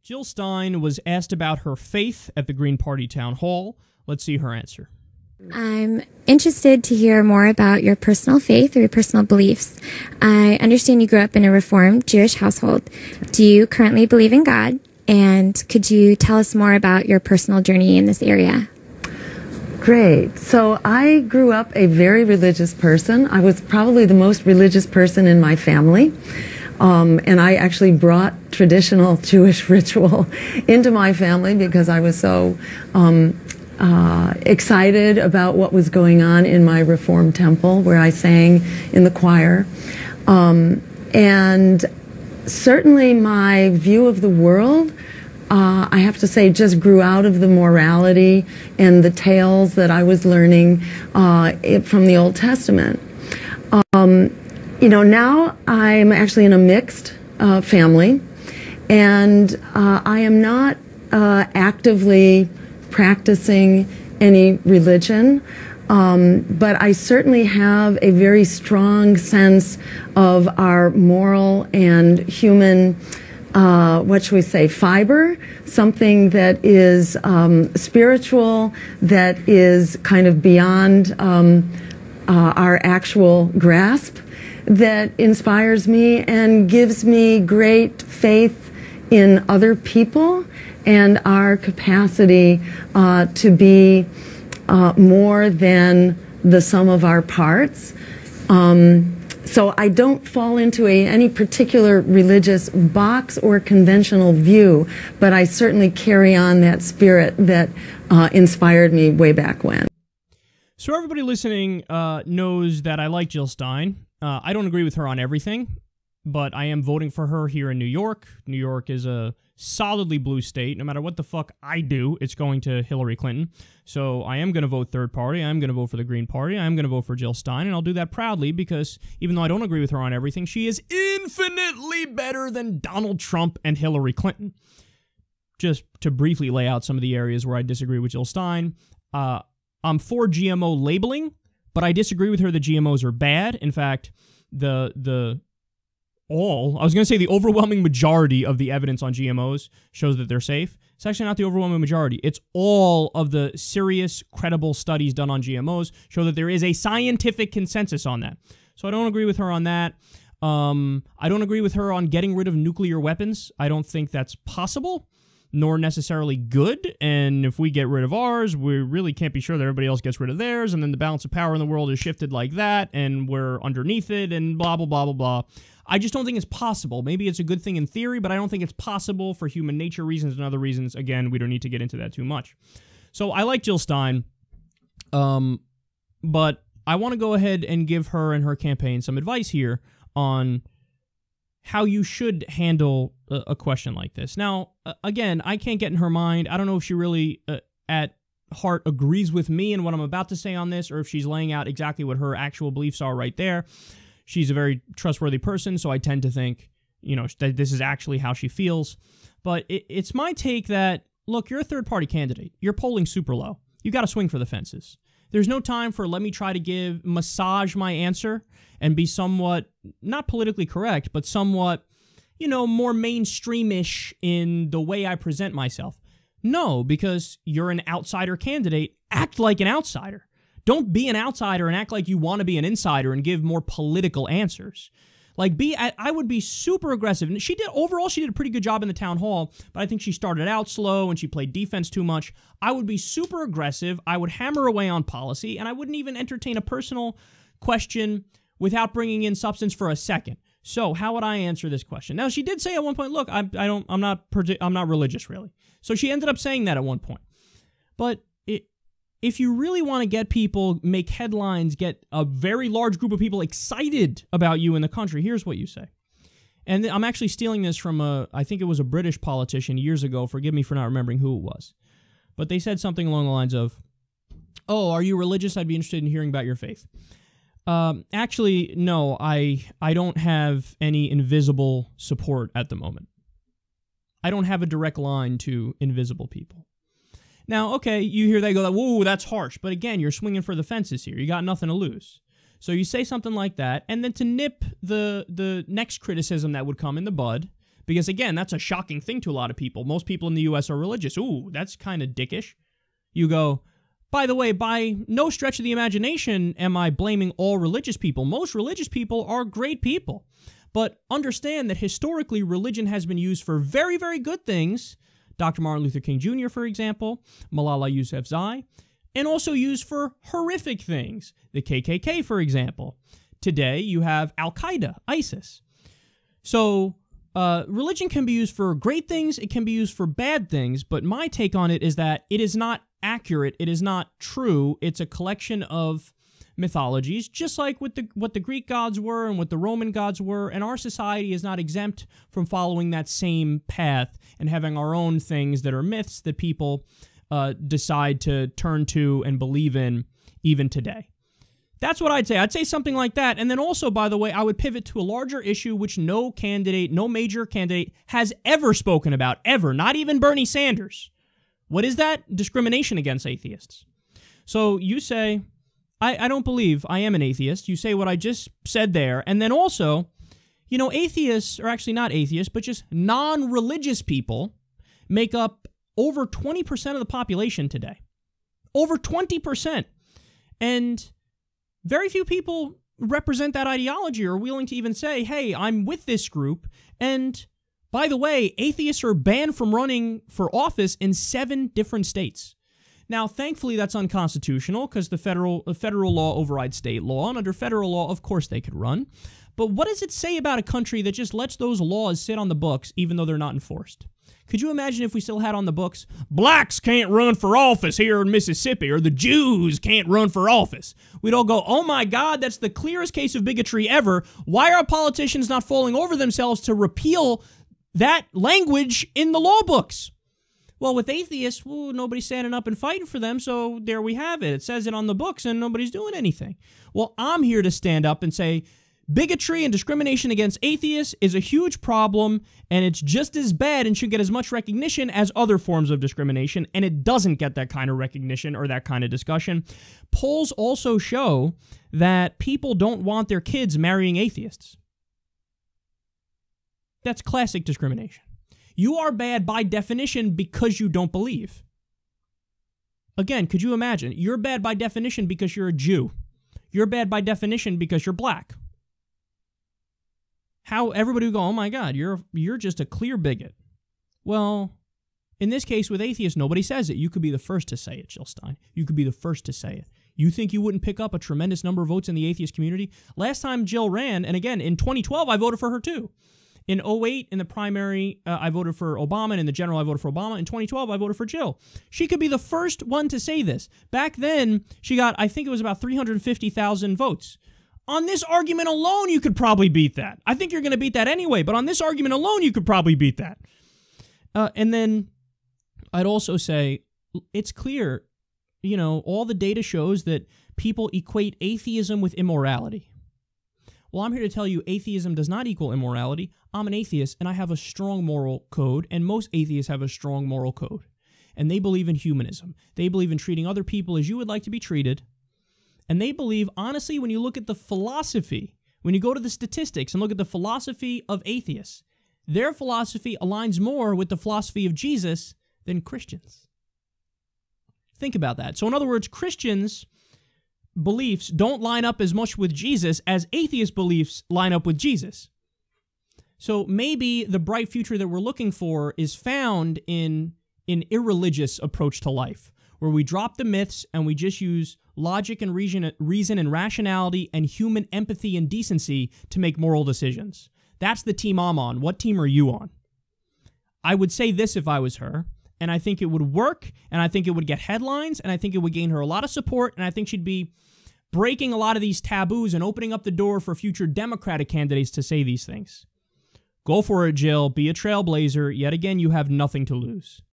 Jill Stein was asked about her faith at the Green Party town hall. Let's see her answer. I'm interested to hear more about your personal faith or your personal beliefs. I understand you grew up in a Reformed Jewish household. Do you currently believe in God? And could you tell us more about your personal journey in this area? Great. So I grew up a very religious person. I was probably the most religious person in my family. And I actually brought traditional Jewish ritual into my family because I was so excited about what was going on in my Reformed temple where I sang in the choir. And certainly my view of the world, I have to say, just grew out of the morality and the tales that I was learning from the Old Testament. You know, now I'm actually in a mixed family, and I am not actively practicing any religion, but I certainly have a very strong sense of our moral and human, what should we say, fiber, something that is spiritual, that is kind of beyond our actual grasp, that inspires me and gives me great faith in other people and our capacity to be more than the sum of our parts. So I don't fall into any particular religious box or conventional view, but I certainly carry on that spirit that inspired me way back when. So everybody listening knows that I like Jill Stein. I don't agree with her on everything, but I am voting for her here in New York. New York is a solidly blue state. No matter what the fuck I do, it's going to Hillary Clinton. So I am going to vote third party. I am going to vote for the Green Party. I am going to vote for Jill Stein, and I'll do that proudly because even though I don't agree with her on everything, she is infinitely better than Donald Trump and Hillary Clinton. Just to briefly lay out some of the areas where I disagree with Jill Stein, I'm for GMO labeling, but I disagree with her that GMOs are bad. In fact, the overwhelming majority of the evidence on GMOs shows that they're safe. It's actually not the overwhelming majority. It's all of the serious, credible studies done on GMOs show that there is a scientific consensus on that. So I don't agree with her on that. I don't agree with her on getting rid of nuclear weapons. I don't think that's possible, nor necessarily good. And if we get rid of ours, we really can't be sure that everybody else gets rid of theirs, and then the balance of power in the world is shifted like that, and we're underneath it, and blah, blah, blah, blah, blah. I just don't think it's possible. Maybe it's a good thing in theory, but I don't think it's possible for human nature reasons and other reasons. Again, we don't need to get into that too much. So I like Jill Stein, but I want to go ahead and give her and her campaign some advice here on how you should handle a question like this. Now, again, I can't get in her mind. I don't know if she really, at heart, agrees with me and what I'm about to say on this, or if she's laying out exactly what her actual beliefs are right there. She's a very trustworthy person, so I tend to think, you know, that this is actually how she feels. But it's my take that, look, you're a third-party candidate. You're polling super low. You got to swing for the fences. There's no time for let me try to massage my answer and be somewhat, not politically correct, but somewhat, you know, more mainstreamish in the way I present myself. No, because you're an outsider candidate. Act like an outsider. Don't be an outsider and act like you want to be an insider and give more political answers. Like, I would be super aggressive. And overall, she did a pretty good job in the town hall, but I think she started out slow and she played defense too much. I would be super aggressive. I would hammer away on policy, and I wouldn't even entertain a personal question without bringing in substance for a second. So how would I answer this question? Now, she did say at one point, look, I'm not religious, really. So she ended up saying that at one point. But if you really want to get people, make headlines, get a very large group of people excited about you in the country, here's what you say. And I'm actually stealing this from I think it was a British politician years ago. Forgive me for not remembering who it was. But they said something along the lines of, oh, are you religious? I'd be interested in hearing about your faith. Actually, no, I don't have any invisible support at the moment. I don't have a direct line to invisible people. Now, okay, you hear they go, whoa, that's harsh. But again, you're swinging for the fences here. You got nothing to lose. So you say something like that, and then to nip the next criticism that would come in the bud, Because again, that's a shocking thing to a lot of people. Most people in the U.S. are religious. Ooh, that's kind of dickish. You go, by the way, by no stretch of the imagination am I blaming all religious people. Most religious people are great people. But understand that historically, religion has been used for very, very good things. Dr. Martin Luther King Jr., for example, Malala Yousafzai, and also used for horrific things. The KKK, for example. Today, you have Al-Qaeda, ISIS. So, religion can be used for great things, it can be used for bad things, but my take on it is that it is not accurate, it is not true, it's a collection of mythologies, just like what the Greek gods were and what the Roman gods were, and our society is not exempt from following that same path and having our own things that are myths that people decide to turn to and believe in even today. That's what I'd say. I'd say something like that. And then also, by the way, I would pivot to a larger issue which no major candidate has ever spoken about, ever, not even Bernie Sanders. What is that? Discrimination against atheists. So you say, I don't believe I am an atheist. You say what I just said there. And then also, atheists, or actually not atheists, but just non-religious people make up over 20% of the population today. Over 20%. And very few people represent that ideology or are willing to even say, hey, I'm with this group. And by the way, atheists are banned from running for office in 7 different states. Now, thankfully, that's unconstitutional because the federal law overrides state law, and under federal law, of course, they could run. But what does it say about a country that just lets those laws sit on the books even though they're not enforced? Could you imagine if we still had on the books, blacks can't run for office here in Mississippi, or the Jews can't run for office? We'd all go, oh my God, that's the clearest case of bigotry ever. Why are politicians not falling over themselves to repeal that language in the law books? Well, with atheists, nobody's standing up and fighting for them, so there we have it. It says it on the books and nobody's doing anything. Well, I'm here to stand up and say bigotry and discrimination against atheists is a huge problem, and it's just as bad and should get as much recognition as other forms of discrimination, and it doesn't get that kind of recognition or that kind of discussion. Polls also show that people don't want their kids marrying atheists. That's classic discrimination. You are bad by definition because you don't believe. Again, could you imagine? You're bad by definition because you're a Jew. You're bad by definition because you're black. How everybody would go, oh my God, you're just a clear bigot. Well, in this case with atheists, nobody says it. You could be the first to say it, Jill Stein. You could be the first to say it. You think you wouldn't pick up a tremendous number of votes in the atheist community? Last time Jill ran, and again, in 2012, I voted for her too. In 2008, in the primary, I voted for Obama, and in the general, I voted for Obama. In 2012, I voted for Jill. She could be the first one to say this. Back then, she got, I think it was about 350,000 votes. On this argument alone, you could probably beat that. I think you're going to beat that anyway, but on this argument alone, you could probably beat that. And then I'd also say, it's clear, all the data shows that people equate atheism with immorality. Well, I'm here to tell you atheism does not equal immorality. I'm an atheist, and I have a strong moral code, and most atheists have a strong moral code. And they believe in humanism. They believe in treating other people as you would like to be treated. And they believe, honestly, when you look at the philosophy, when you go to the statistics and look at the philosophy of atheists, their philosophy aligns more with the philosophy of Jesus than Christians. Think about that. So in other words, Christians' beliefs don't line up as much with Jesus as atheist beliefs line up with Jesus. So maybe the bright future that we're looking for is found in an irreligious approach to life, where we drop the myths and we just use logic and reason and rationality and human empathy and decency to make moral decisions. That's the team I'm on. What team are you on? I would say this if I was her, and I think it would work, and I think it would get headlines, and I think it would gain her a lot of support, and I think she'd be breaking a lot of these taboos and opening up the door for future Democratic candidates to say these things. Go for it, Jill. Be a trailblazer. Yet again, you have nothing to lose.